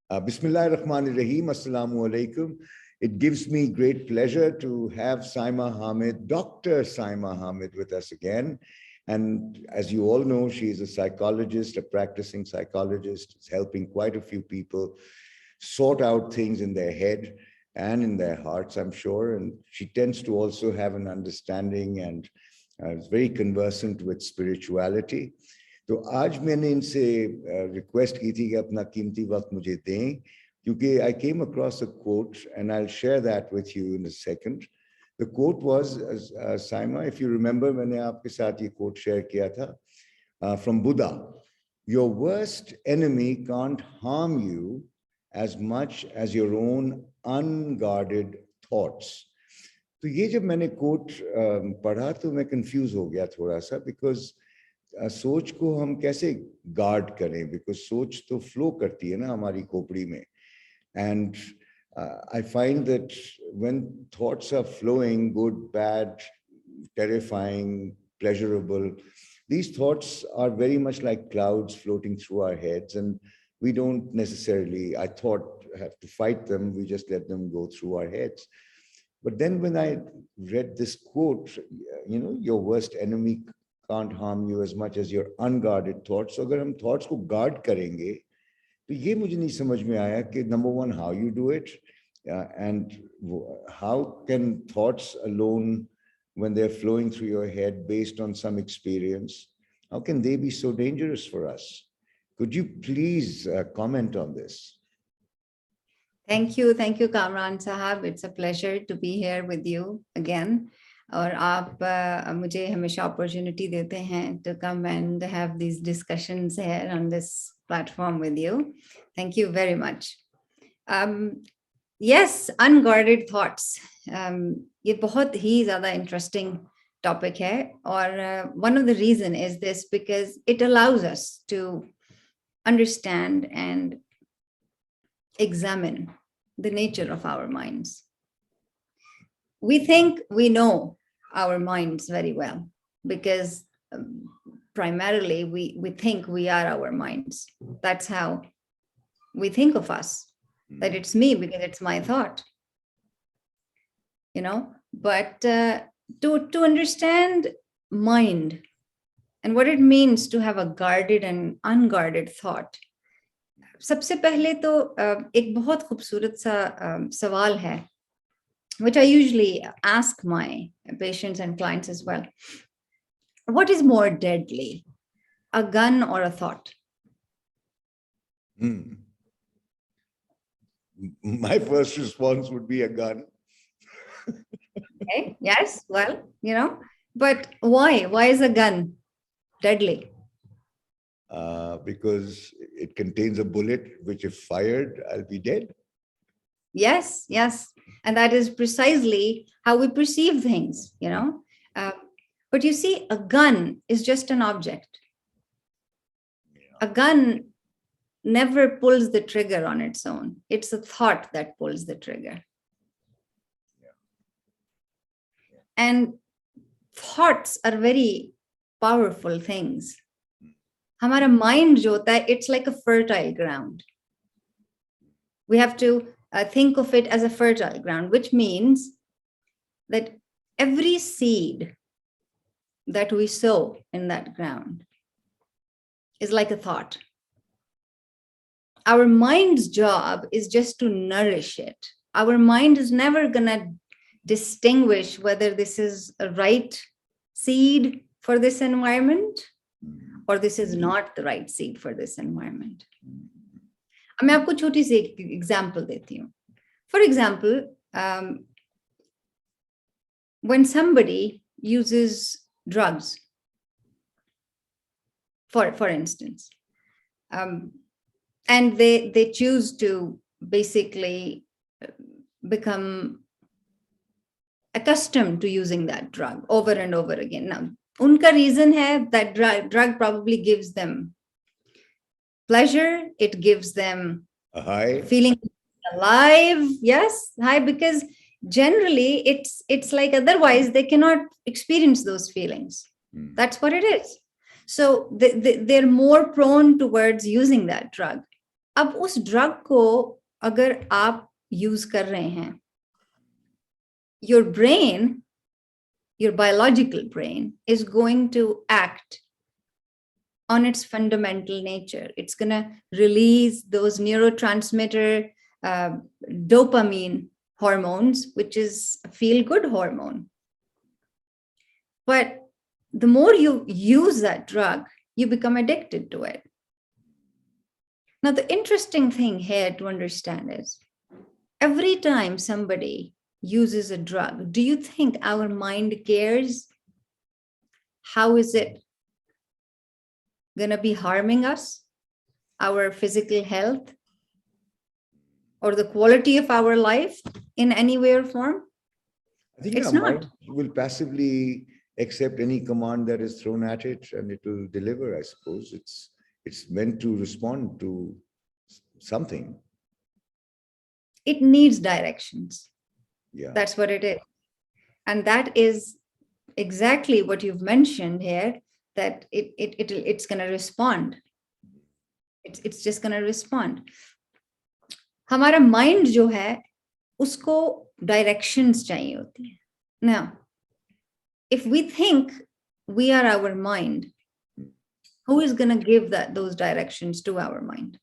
Bismillah ar-Rahman ar-Rahim. Assalamu alaikum. It gives me great pleasure to have Syma Hamid, Dr. Syma Hamid with us again. And as you all know, she is a psychologist, a practicing psychologist. Is helping quite a few people sort out things in their head and in their hearts, I'm sure. And she tends to also have an understanding and is very conversant with spirituality. तो आज मैंने इनसे request की थी कि अपना कीमती वक्त मुझे दें क्योंकि I came across a quote and I'll share that with you in a second. The quote was, Syma, if you remember, मैंने आपके साथ ये quote share किया था from Buddha. Your worst enemy can't harm you as much as your own unguarded thoughts. तो ये जब मैंने quote पढ़ा तो मैं confuse हो गया थोड़ा सा because सोच को हम कैसे गार्ड करें बिकॉज सोच तो फ्लो करती है ना हमारी खोपड़ी में and I find that when thoughts are flowing good bad terrifying pleasurable these thoughts are very much like clouds floating through our heads and we don't necessarily I thought have to fight them, we just let them go through our heads. But then when I read this quote, you know, your worst enemy can't harm you as much as your unguarded thoughts. So अगर हम thoughts को guard करेंगे तो ये मुझे नहीं समझ में आया कि number one, how you do it and how can thoughts alone when they're flowing through your head based on some experience, how can they be so dangerous for us? Could you please comment on this? Thank you, Kamran Sahab. It's a pleasure to be here with you again. और आप मुझे हमेशा opportunity देते हैं to come and have these discussions here on this platform with you. Thank you very much. Yes, unguarded thoughts. ये बहुत ही ज़्यादा interesting topic है और one of the reason is this because it allows us to understand and examine the nature of our minds. We think we know our minds very well because primarily we think we are our minds. That's how we think of us, that it's me because it's my thought, you know. But to understand mind and what it means to have a guarded and unguarded thought, सबसे पहले तो एक बहुत खूबसूरत सा सवाल है which I usually ask my patients and clients as well. What is more deadly, a gun or a thought? My first response would be a gun. Okay, yes, well, you know, but why? Why is a gun deadly? Because it contains a bullet, which if fired, I'll be dead. Yes, yes. And that is precisely how we perceive things, you know. But you see, a gun is just an object. Yeah. A gun never pulls the trigger on its own. It's a thought that pulls the trigger. Yeah. Yeah. And thoughts are very powerful things. हमारा mind जो होता है, it's like a fertile ground. We have to think of it as a fertile ground, which means that every seed that we sow in that ground is like a thought. Our mind's job is just to nourish it. Our mind is never going to distinguish whether this is a right seed for this environment or this is not the right seed for this environment. मैं आपको छोटी सी एक example देती हूँ. For example, when somebody uses drugs, for instance, and they choose to basically become accustomed to using that drug over and over again. Now, उनका reason है that drug probably gives them pleasure, it gives them a high feeling alive. Yes, high, because generally it's like otherwise they cannot experience those feelings. That's what it is. So they're more prone towards using that drug. अब उस drug को अगर आप use कर रहे हैं, your brain, your biological brain is going to act on its fundamental nature. It's going to release those neurotransmitter dopamine hormones, which is a feel-good hormone. But the more you use that drug, you become addicted to it. Now, the interesting thing here to understand is every time somebody uses a drug, do you think our mind cares? How is it going to be harming us, our physical health, or the quality of our life in any way or form? I think It's our not. mind will passively accept any command that is thrown at it, and it will deliver. I suppose it's meant to respond to something. It needs directions. Yeah. That's what it is. And that is exactly what you've mentioned here, that it's going to respond. It's just going to respond. हमारा mind जो है, उसको directions चाहिए होती है. Now, if we think we are our mind, who is going to give those directions to our mind?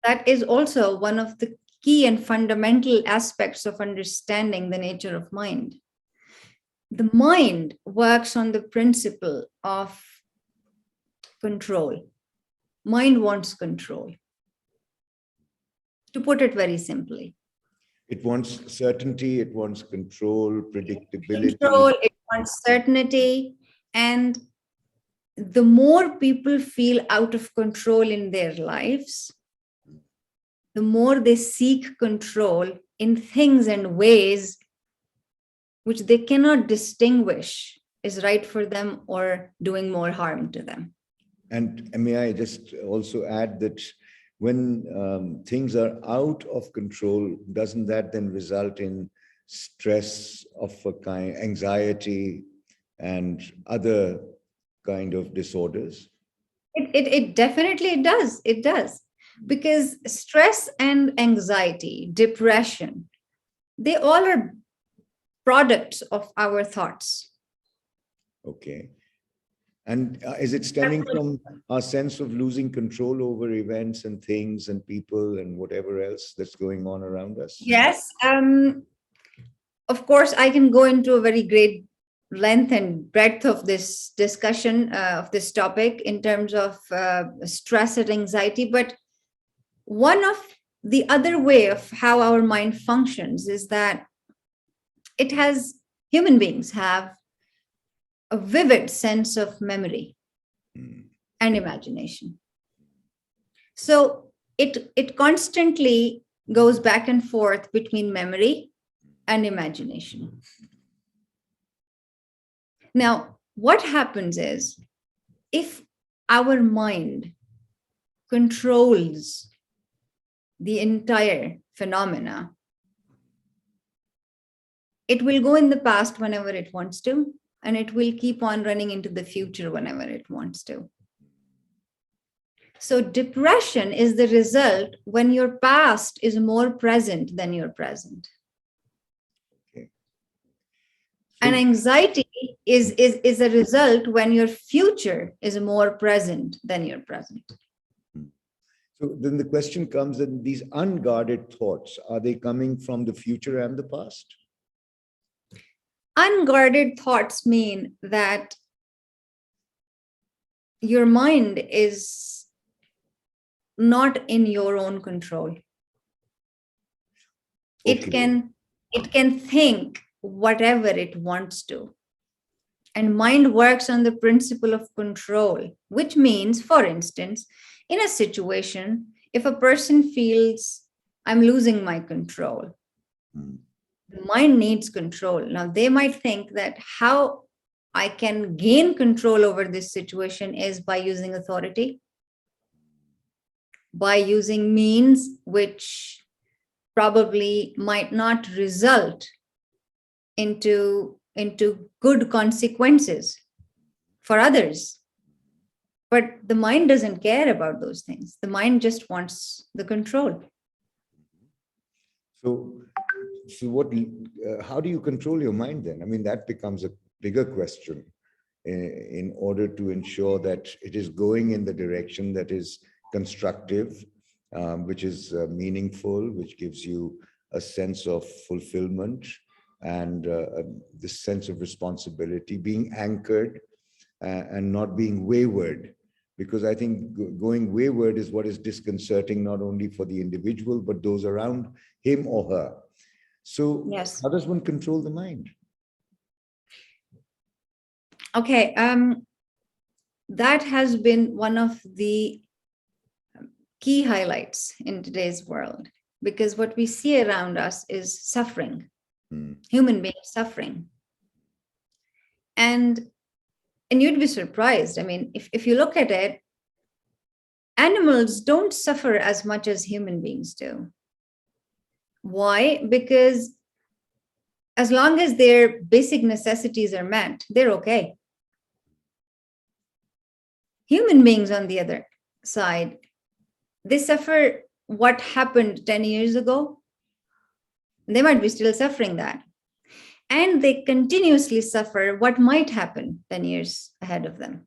That is also one of the key and fundamental aspects of understanding the nature of mind. The mind works on the principle of control. Mind wants control. To put it very simply, It wants certainty, it wants control, predictability. Control, it wants certainty. And the more people feel out of control in their lives, the more they seek control in things and ways which they cannot distinguish is right for them or doing more harm to them. And may I just also add that when things are out of control, doesn't that then result in stress of a kind, anxiety and other kind of disorders? It definitely does. It does. Because stress and anxiety, depression, they all are products of our thoughts. Okay. And is it stemming from our sense of losing control over events and things and people and whatever else that's going on around us? Yes. Of course, I can go into a very great length and breadth of this discussion of this topic in terms of stress and anxiety. But one of the other way of how our mind functions is that human beings have a vivid sense of memory and imagination. So it constantly goes back and forth between memory and imagination. Now, what happens is, if our mind controls the entire phenomena, it will go in the past whenever it wants to, and it will keep on running into the future whenever it wants to. So depression is the result when your past is more present than your present. Okay. And anxiety is a result when your future is more present than your present. So then the question comes that these unguarded thoughts, are they coming from the future and the past? Unguarded thoughts mean that your mind is not in your own control. Okay. It can think whatever it wants to. And mind works on the principle of control, which means, for instance, in a situation, if a person feels, I'm losing my control, the mind needs control. Now, they might think that how I can gain control over this situation is by using authority, by using means which probably might not result into good consequences for others. But the mind doesn't care about those things. The mind just wants the control. So, how do you control your mind then? I mean, that becomes a bigger question in order to ensure that it is going in the direction that is constructive, which is meaningful, which gives you a sense of fulfillment and this sense of responsibility, being anchored and not being wayward. Because I think going wayward is what is disconcerting, not only for the individual, but those around him or her. So Yes. how does one control the mind? Okay. That has been one of the key highlights in today's world, because what we see around us is suffering, human beings suffering. And you'd be surprised. I mean, if you look at it, animals don't suffer as much as human beings do. Why? Because as long as their basic necessities are met, they're okay. Human beings, on the other side, they suffer what happened 10 years ago. They might be still suffering that. And they continuously suffer what might happen 10 years ahead of them.